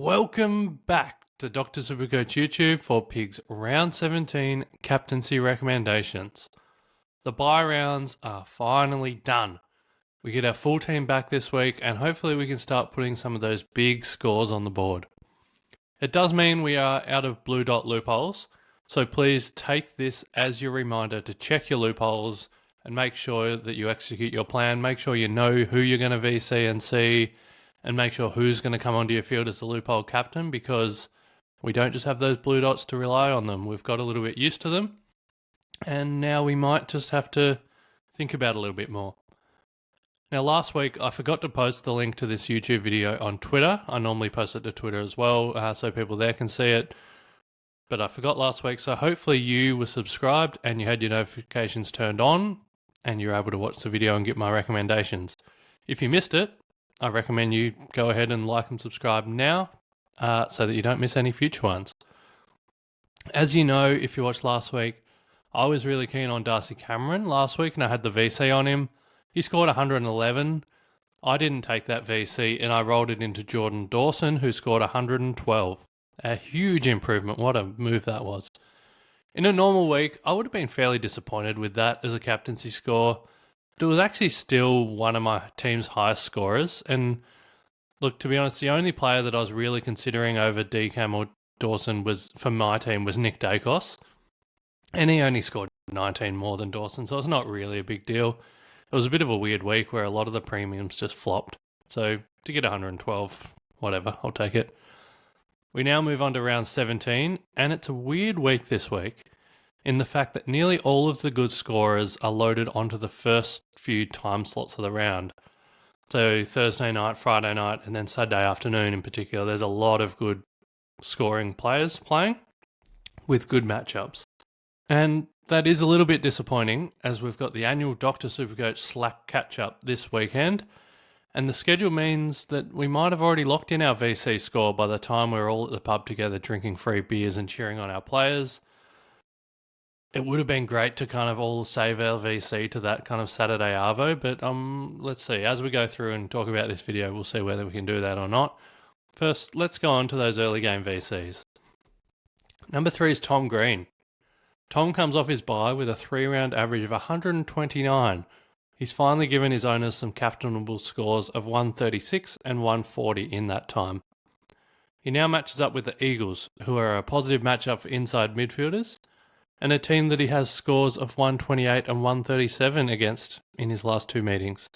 Welcome back to Dr. Supercoach YouTube for Pigs Round 17 Captaincy Recommendations. The bye rounds are finally done. We get our full team back this week and hopefully we can start putting some of those big scores on the board. It does mean we are out of blue dot loopholes, so please take this as your reminder to check your loopholes and make sure that you execute your plan. Make sure you know who you're going to VC and see, and make sure who's going to come onto your field as the loophole captain, because we don't just have those blue dots to rely on them. We've got a little bit used to them, and now we might just have to think about it a little bit more. Now, last week, I forgot to post the link to this YouTube video on Twitter. I normally post it to Twitter as well, so people there can see it. But I forgot last week, so hopefully you were subscribed and you had your notifications turned on, and you're able to watch the video and get my recommendations. If you missed it, I recommend you go ahead and like and subscribe now so that you don't miss any future ones. As you know, if you watched last week, I was really keen on Darcy Cameron last week and I had the VC on him. He scored 111. I didn't take that VC and I rolled it into Jordan Dawson, who scored 112. A huge improvement. What a move that was. In a normal week, I would have been fairly disappointed with that as a captaincy score. But it was actually still one of my team's highest scorers. And look, to be honest, the only player that I was really considering over Decam or Dawson for my team was Nick Dacos. And he only scored 19 more than Dawson, so it's not really a big deal. It was a bit of a weird week where a lot of the premiums just flopped. So to get 112, whatever, I'll take it. We now move on to round 17, and it's a weird week this week in the fact that nearly all of the good scorers are loaded onto the first few time slots of the round. So Thursday night, Friday night, and then Saturday afternoon in particular, there's a lot of good scoring players playing with good matchups. And that is a little bit disappointing as we've got the annual Dr. Supercoach Slack catch-up this weekend, and the schedule means that we might have already locked in our VC score by the time we're all at the pub together drinking free beers and cheering on our players. It would have been great to kind of all save our VC to that kind of Saturday arvo, but let's see. As we go through and talk about this video, we'll see whether we can do that or not. First, let's go on to those early game VCs. Number 3 is Tom Green. Tom comes off his bye with a 3-round average of 129. He's finally given his owners some captainable scores of 136 and 140 in that time. He now matches up with the Eagles, who are a positive matchup for inside midfielders, and a team that he has scores of 128 and 137 against in his last 2 meetings.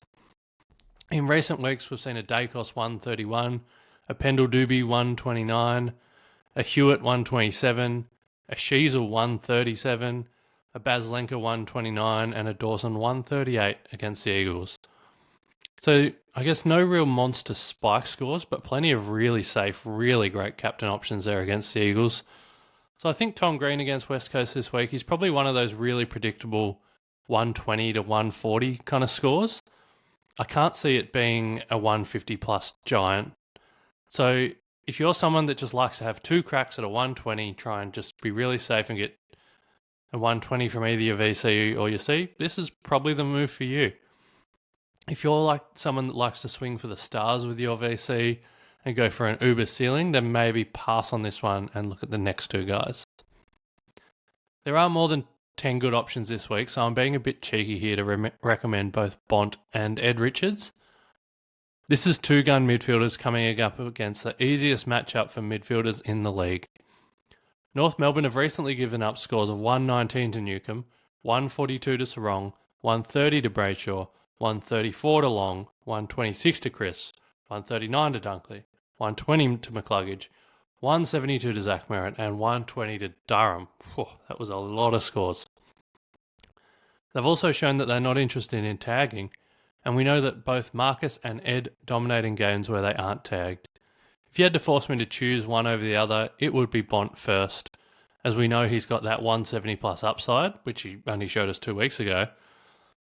In recent weeks, we've seen a Dacos 131, a Pendle Doobie 129, a Hewitt 127, a Sheasel 137, a Baslenka 129, and a Dawson 138 against the Eagles. So I guess no real monster spike scores, but plenty of really safe, really great captain options there against the Eagles. So I think Tom Green against West Coast this week, he's probably one of those really predictable 120 to 140 kind of scores. I can't see it being a 150 plus giant. So if you're someone that just likes to have 2 cracks at a 120, try and just be really safe and get a 120 from either your VC or your C, this is probably the move for you. If you're like someone that likes to swing for the stars with your VC and go for an uber ceiling, then maybe pass on this one and look at the next 2 guys. There are more than 10 good options this week, so I'm being a bit cheeky here to recommend both Bont and Ed Richards. This is 2-gun midfielders coming up against the easiest matchup for midfielders in the league. North Melbourne have recently given up scores of 119 to Newcombe, 142 to Sarong, 130 to Brayshaw, 134 to Long, 126 to Chris, 139 to Dunkley, 120 to McCluggage, 172 to Zach Merritt, and 120 to Durham. Whew, that was a lot of scores. They've also shown that they're not interested in tagging, and we know that both Marcus and Ed dominate in games where they aren't tagged. If you had to force me to choose one over the other, it would be Bont first, as we know he's got that 170 plus upside, which he only showed us 2 weeks ago.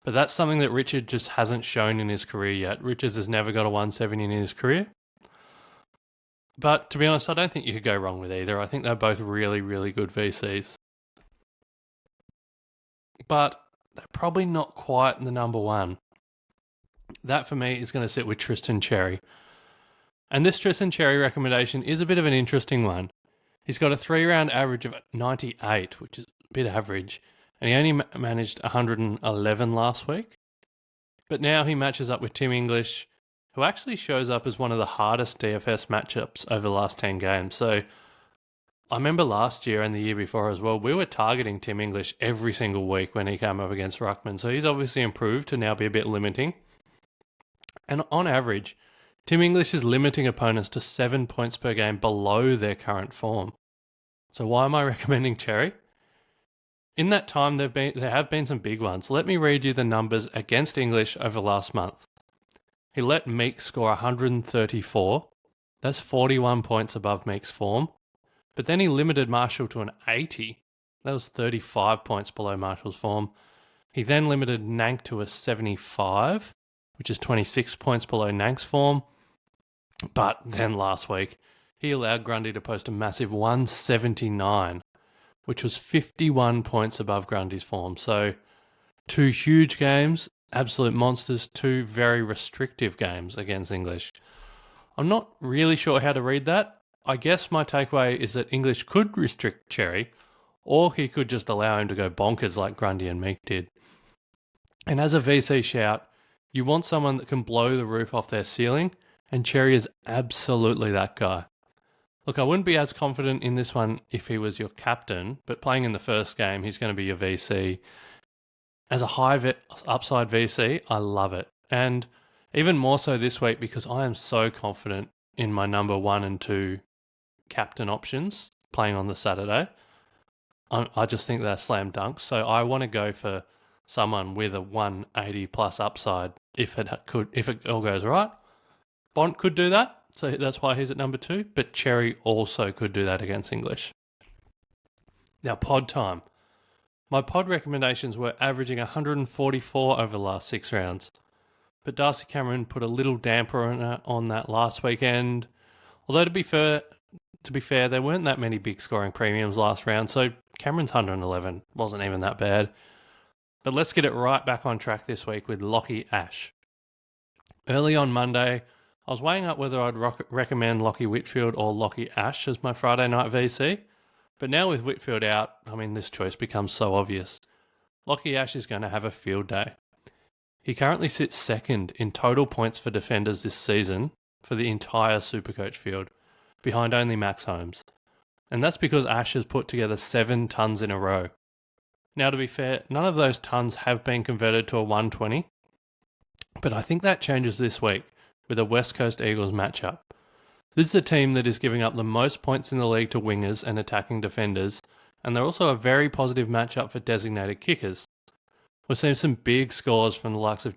But that's something that Richard just hasn't shown in his career yet. Richards has never got a 170 in his career. But to be honest, I don't think you could go wrong with either. I think they're both really, really good VCs. But they're probably not quite the number one. That for me is going to sit with Tristan Cherry. And this Tristan Cherry recommendation is a bit of an interesting one. He's got a 3-round average of 98, which is a bit average, and he only managed 111 last week. But now he matches up with Tim English, who actually shows up as one of the hardest DFS matchups over the last 10 games. So I remember last year and the year before as well, we were targeting Tim English every single week when he came up against Ruckman. So he's obviously improved to now be a bit limiting. And on average, Tim English is limiting opponents to 7 points per game below their current form. So why am I recommending Cherry? In that time, there have been some big ones. Let me read you the numbers against English over last month. He let Meek score 134. That's 41 points above Meek's form. But then he limited Marshall to an 80. That was 35 points below Marshall's form. He then limited Nank to a 75, which is 26 points below Nank's form. But then last week, he allowed Grundy to post a massive 179, which was 51 points above Grundy's form. So 2 huge games, absolute monsters, 2 very restrictive games against English. I'm not really sure how to read that. I guess my takeaway is that English could restrict Cherry, or he could just allow him to go bonkers like Grundy and Meek did. And as a VC shout, you want someone that can blow the roof off their ceiling, and Cherry is absolutely that guy. Look, I wouldn't be as confident in this one if he was your captain, but playing in the first game, he's going to be your VC. As a high upside VC, I love it. And even more so this week because I am so confident in my number 1 and 2 captain options playing on the Saturday. I just think they're slam dunks. So I want to go for someone with a 180 plus upside if it all goes right. Bont could do that. So that's why he's at number 2. But Cherry also could do that against English. Now, pod time. My pod recommendations were averaging 144 over the last 6 rounds. But Darcy Cameron put a little damper on that last weekend. Although to be fair, there weren't that many big scoring premiums last round. So Cameron's 111 wasn't even that bad. But let's get it right back on track this week with Locky Ash. Early on Monday, I was weighing up whether I'd recommend Locky Whitfield or Locky Ash as my Friday night VC. But now with Whitfield out, this choice becomes so obvious. Locky Ash is going to have a field day. He currently sits second in total points for defenders this season for the entire SuperCoach field, behind only Max Holmes. And that's because Ash has put together 7 tons in a row. Now, to be fair, none of those tons have been converted to a 120, but I think that changes this week with a West Coast Eagles matchup. This is a team that is giving up the most points in the league to wingers and attacking defenders, and they're also a very positive matchup for designated kickers. We've seen some big scores from the likes of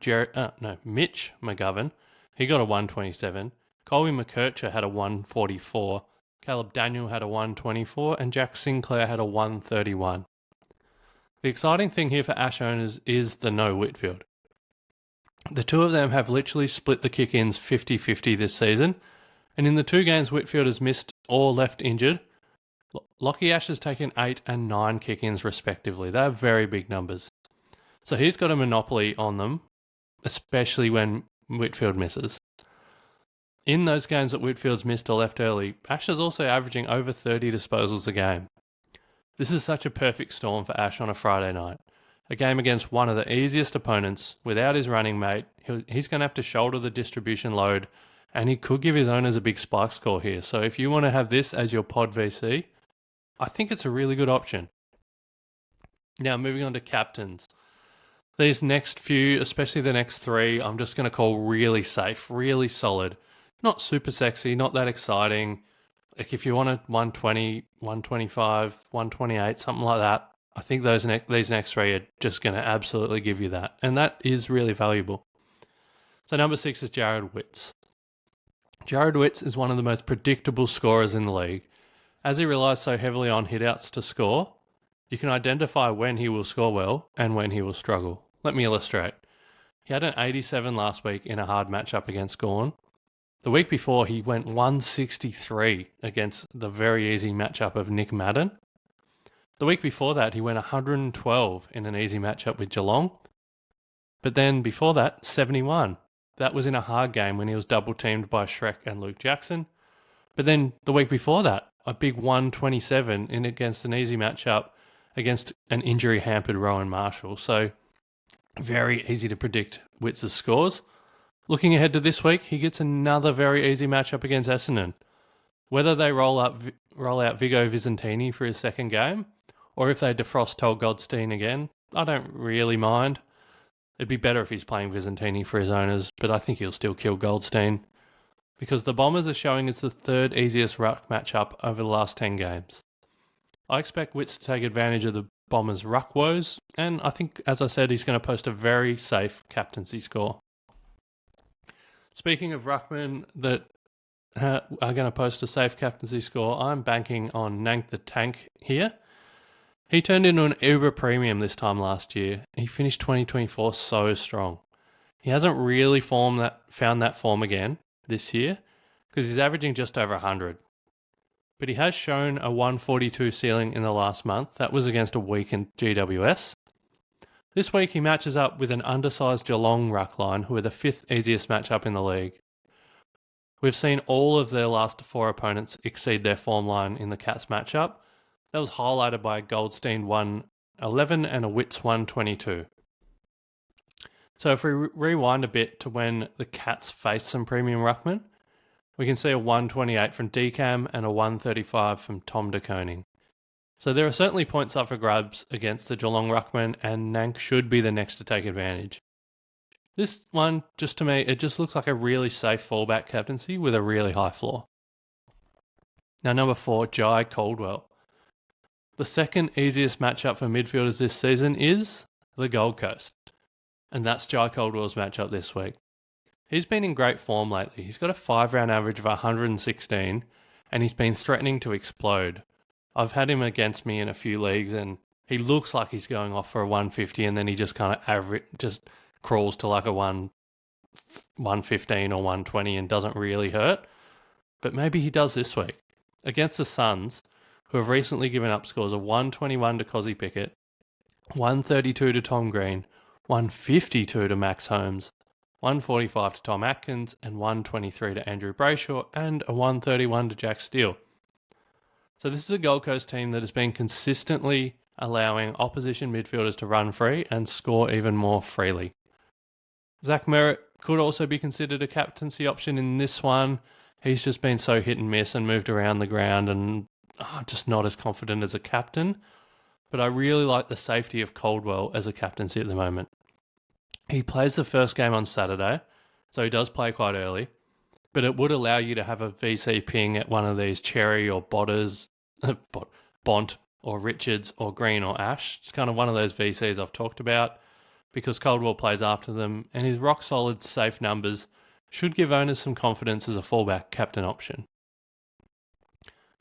Mitch McGovern. He got a 127. Colby McKercher had a 144. Caleb Daniel had a 124, and Jack Sinclair had a 131. The exciting thing here for Ash owners is the no Whitfield. The two of them have literally split the kick-ins 50-50 this season, and in the 2 games Whitfield has missed or left injured, Locky Ash has taken 8 and 9 kick-ins respectively. They are very big numbers. So he's got a monopoly on them, especially when Whitfield misses. In those games that Whitfield's missed or left early, Ash is also averaging over 30 disposals a game. This is such a perfect storm for Ash on a Friday night. A game against one of the easiest opponents without his running mate. He's going to have to shoulder the distribution load, and he could give his owners a big spike score here. So if you want to have this as your pod VC, I think it's a really good option. Now, moving on to captains. These next few, especially the next 3, I'm just going to call really safe, really solid. Not super sexy, not that exciting. Like if you want a 120, 125, 128, something like that, I think these next 3 are just going to absolutely give you that. And that is really valuable. So number 6 is Jared Witz. Jared Witz is one of the most predictable scorers in the league. As he relies so heavily on hitouts to score, you can identify when he will score well and when he will struggle. Let me illustrate. He had an 87 last week in a hard matchup against Gawn. The week before, he went 163 against the very easy matchup of Nick Madden. The week before that, he went 112 in an easy matchup with Geelong. But then before that, 71. that was in a hard game when he was double teamed by Shrek and Luke Jackson. But then the week before that, a big 127 in against an easy matchup against an injury-hampered Rowan Marshall. So very easy to predict Witz's scores. Looking ahead to this week, he gets another very easy matchup against Essendon. Whether they roll out Vigo Vicentini for his second game, or if they defrost Toll Goldstein again, I don't really mind. It'd be better if he's playing Vicentini for his owners, but I think he'll still kill Goldstein, because the Bombers are showing it's the third easiest ruck matchup over the last 10 games. I expect Witz to take advantage of the Bombers' ruck woes, and I think, as I said, he's going to post a very safe captaincy score. Speaking of ruckmen that are going to post a safe captaincy score, I'm banking on Nank the Tank here. He turned into an Uber premium this time last year. He finished 2024 so strong. He hasn't really found that form again this year because he's averaging just over 100. But he has shown a 142 ceiling in the last month. That was against a weakened GWS. This week he matches up with an undersized Geelong ruck line who are the fifth easiest matchup in the league. We've seen all of their last four opponents exceed their form line in the Cats matchup. That was highlighted by a Goldstein 111 and a Witz 122. So if we rewind a bit to when the Cats faced some premium ruckmen, we can see a 128 from Decam and a 135 from Tom De Koning. So there are certainly points up for grabs against the Geelong ruckman, and Nank should be the next to take advantage. This one, just to me, it just looks like a really safe fallback captaincy with a really high floor. Now number 4, Jai Caldwell. The second easiest matchup for midfielders this season is the Gold Coast, and that's Jai Caldwell's matchup this week. He's been in great form lately. He's got a 5-round average of 116, and he's been threatening to explode. I've had him against me in a few leagues, and he looks like he's going off for a 150, and then he just kind of just crawls to like a 115 or 120 and doesn't really hurt. But maybe he does this week. Against the Suns, who have recently given up scores of 121 to Cozzy Pickett, 132 to Tom Green, 152 to Max Holmes, 145 to Tom Atkins, and 123 to Andrew Brayshaw, and a 131 to Jack Steele. So this is a Gold Coast team that has been consistently allowing opposition midfielders to run free and score even more freely. Zach Merritt could also be considered a captaincy option in this one. He's just been so hit and miss and moved around the ground and just not as confident as a captain. But I really like the safety of Caldwell as a captaincy at the moment. He plays the first game on Saturday, so he does play quite early. But it would allow you to have a VC ping at one of these Cherry or Bont or Richards or Green or Ash. It's kind of one of those VCs I've talked about because Caldwell plays after them, and his rock-solid safe numbers should give owners some confidence as a fallback captain option.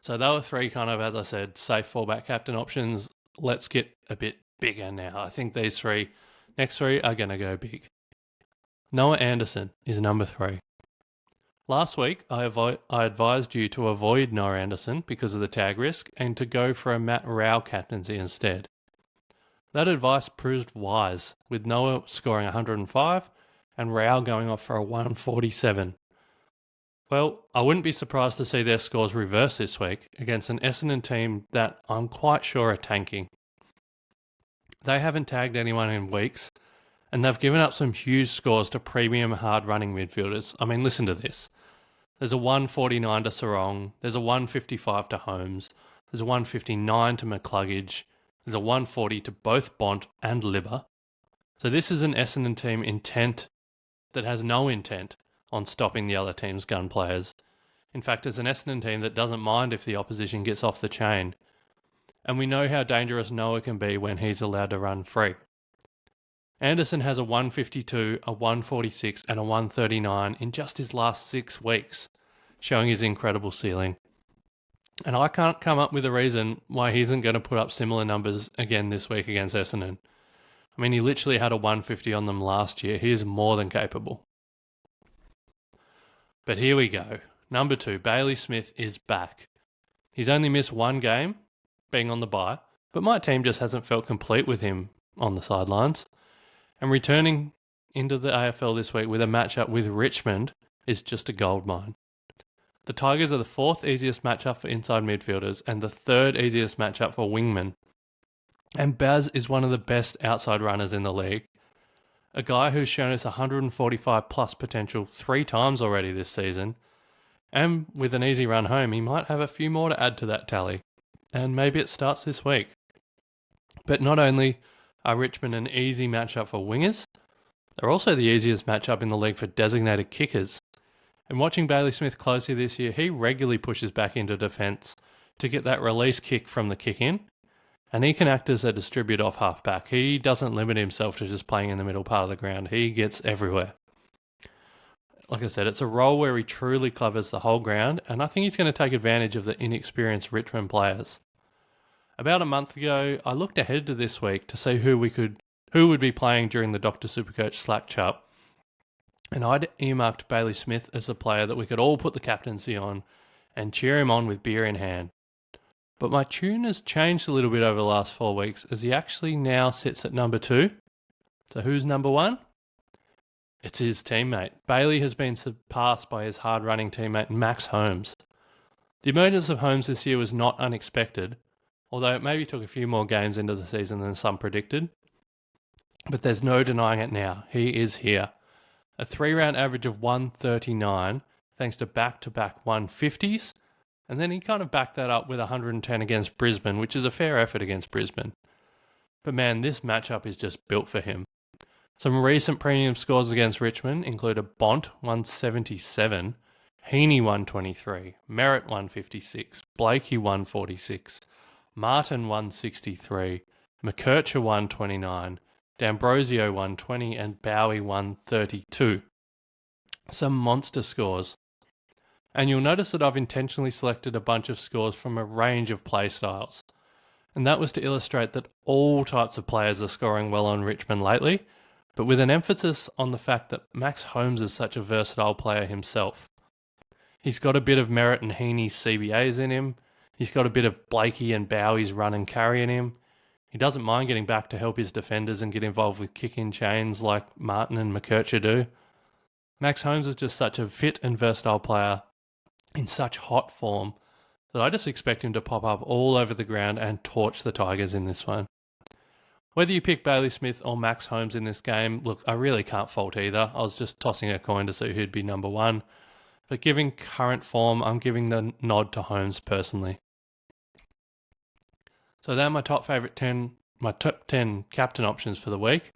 So they were three kind of, as I said, safe fallback captain options. Let's get a bit bigger now. I think these next three are going to go big. Noah Anderson is number 3. Last week, I advised you to avoid Noah Anderson because of the tag risk and to go for a Matt Rao captaincy instead. That advice proved wise, with Noah scoring 105 and Rao going off for a 147. Well, I wouldn't be surprised to see their scores reverse this week against an Essendon team that I'm quite sure are tanking. They haven't tagged anyone in weeks, and they've given up some huge scores to premium hard-running midfielders. I mean, listen to this. There's a 149 to Sarong, there's a 155 to Holmes, there's a 159 to McCluggage, there's a 140 to both Bont and Libba. So this is an Essendon team that has no intent on stopping the other team's gun players. In fact, it's an Essendon team that doesn't mind if the opposition gets off the chain. And we know how dangerous Noah can be when he's allowed to run free. Anderson has a 152, a 146 and a 139 in just his last 6 weeks, showing his incredible ceiling. And I can't come up with a reason why he isn't going to put up similar numbers again this week against Essendon. I mean, he literally had a 150 on them last year. He is more than capable. But here we go. Number 2, Bailey Smith is back. He's only missed 1 game, being on the bye, but my team just hasn't felt complete with him on the sidelines. And returning into the AFL this week with a matchup with Richmond is just a goldmine. The Tigers are the 4th easiest matchup for inside midfielders and the 3rd easiest matchup for wingmen. And Baz is one of the best outside runners in the league. A guy who's shown us 145 plus potential 3 times already this season. And with an easy run home, he might have a few more to add to that tally. And maybe it starts this week. But not only are Richmond an easy matchup for wingers, they're also the easiest matchup in the league for designated kickers. And watching Bailey Smith closely this year, he regularly pushes back into defence to get that release kick from the kick in. And he can act as a distributor off half-back. He doesn't limit himself to just playing in the middle part of the ground. He gets everywhere. Like I said, it's a role where he truly covers the whole ground, and I think he's going to take advantage of the inexperienced Richmond players. About a month ago, I looked ahead to this week to see who would be playing during the Dr. Supercoach Slack chat, and I'd earmarked Bailey Smith as a player that we could all put the captaincy on and cheer him on with beer in hand. But my tune has changed a little bit over the last 4 weeks, as he actually now sits at number 2. So who's number 1? It's his teammate. Bailey has been surpassed by his hard-running teammate Max Holmes. The emergence of Holmes this year was not unexpected, although it maybe took a few more games into the season than some predicted. But there's no denying it now. He is here. A 3-round average of 139, thanks to back-to-back 150s, and then he kind of backed that up with 110 against Brisbane, which is a fair effort against Brisbane. But man, this matchup is just built for him. Some recent premium scores against Richmond include a Bont 177, Heaney 123, Merritt 156, Blakey 146, Martin 163, McKercher 129, D'Ambrosio 120, and Bowie 132. Some monster scores. And you'll notice that I've intentionally selected a bunch of scores from a range of play styles. And that was to illustrate that all types of players are scoring well on Richmond lately, but with an emphasis on the fact that Max Holmes is such a versatile player himself. He's got a bit of Merritt and Heaney's CBAs in him. He's got a bit of Blakey and Bowie's run and carry in him. He doesn't mind getting back to help his defenders and get involved with kick-in chains like Martin and McKercher do. Max Holmes is just such a fit and versatile player in such hot form that I just expect him to pop up all over the ground and torch the Tigers in this one. Whether you pick Bailey Smith or Max Holmes in this game, look, I really can't fault either. I was just tossing a coin to see who'd be number 1. But given current form, I'm giving the nod to Holmes personally. So they're my top 10 captain options for the week.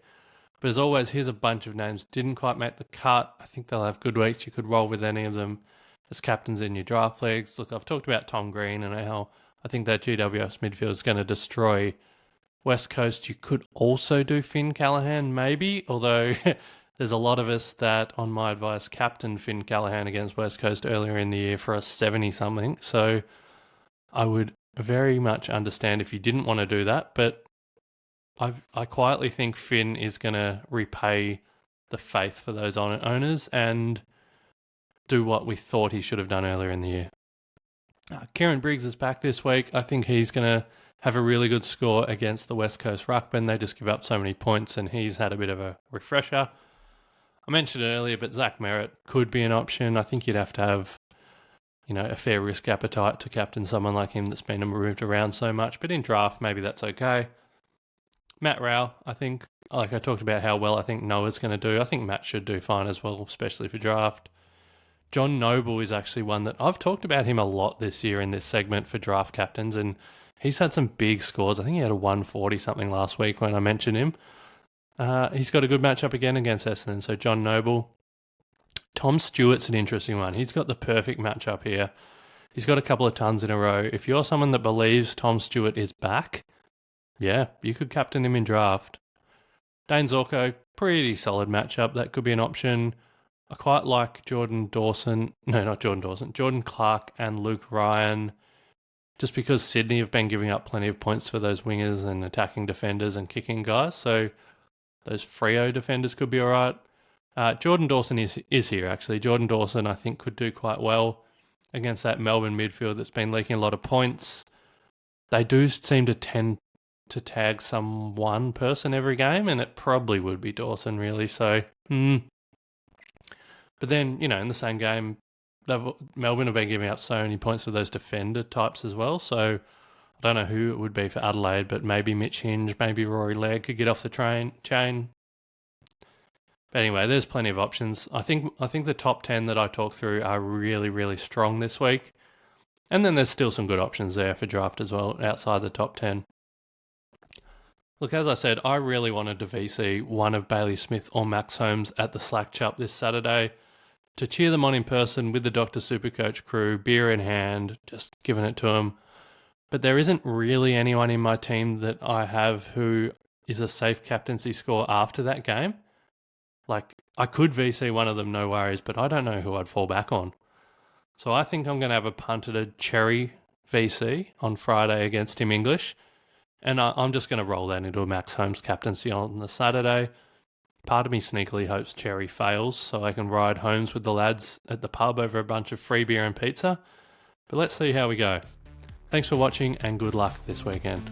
But as always, here's a bunch of names didn't quite make the cut. I think they'll have good weeks. You could roll with any of them as captains in your draft leagues. Look, I've talked about Tom Green and how I think that GWS midfield is going to destroy West Coast. You could also do Finn Callaghan, maybe, although there's a lot of us that, on my advice, captained Finn Callaghan against West Coast earlier in the year for a 70-something. So I would very much understand if you didn't want to do that, but I quietly think Finn is going to repay the faith for those owners and do what we thought he should have done earlier in the year. Kieran Briggs is back this week. I think he's going to have a really good score against the West Coast Ruckman. They just give up so many points, and he's had a bit of a refresher. I mentioned it earlier, but Zach Merritt could be an option. I think you'd have to have, a fair risk appetite to captain someone like him that's been moved around so much. But in draft, maybe that's okay. Matt Rao, I think, like I talked about how well I think Noah's going to do. I think Matt should do fine as well, especially for draft. John Noble is actually one that I've talked about him a lot this year in this segment for draft captains, and he's had some big scores. I think he had a 140 something last week when I mentioned him. He's got a good matchup again against Essendon, so John Noble. Tom Stewart's an interesting one. He's got the perfect matchup here. He's got a couple of tons in a row. If you're someone that believes Tom Stewart is back, yeah, you could captain him in draft. Dane Zorko, pretty solid matchup. That could be an option. I quite like Jordan Clark and Luke Ryan, just because Sydney have been giving up plenty of points for those wingers and attacking defenders and kicking guys. So those Freo defenders could be all right. Jordan Dawson is here, actually. Jordan Dawson, I think, could do quite well against that Melbourne midfield that's been leaking a lot of points. They do seem to tend to tag some one person every game, and it probably would be Dawson, really. So But then, in the same game, Melbourne have been giving up so many points to those defender types as well. So I don't know who it would be for Adelaide, but maybe Mitch Hinge, maybe Rory Legg could get off the chain. But anyway, there's plenty of options. I think the top 10 that I talked through are really, really strong this week. And then there's still some good options there for draft as well, outside the top 10. Look, as I said, I really wanted to VC one of Bailey Smith or Max Holmes at the Slack Chup this Saturday to cheer them on in person with the Dr. Supercoach crew, beer in hand, just giving it to them. But there isn't really anyone in my team that I have who is a safe captaincy score after that game. Like, I could VC one of them, no worries, but I don't know who I'd fall back on. So I think I'm going to have a punted Cherry VC on Friday against Tim English. And I'm just going to roll that into a Max Holmes captaincy on the Saturday. Part of me sneakily hopes Cherry fails so I can ride Holmes with the lads at the pub over a bunch of free beer and pizza. But let's see how we go. Thanks for watching and good luck this weekend.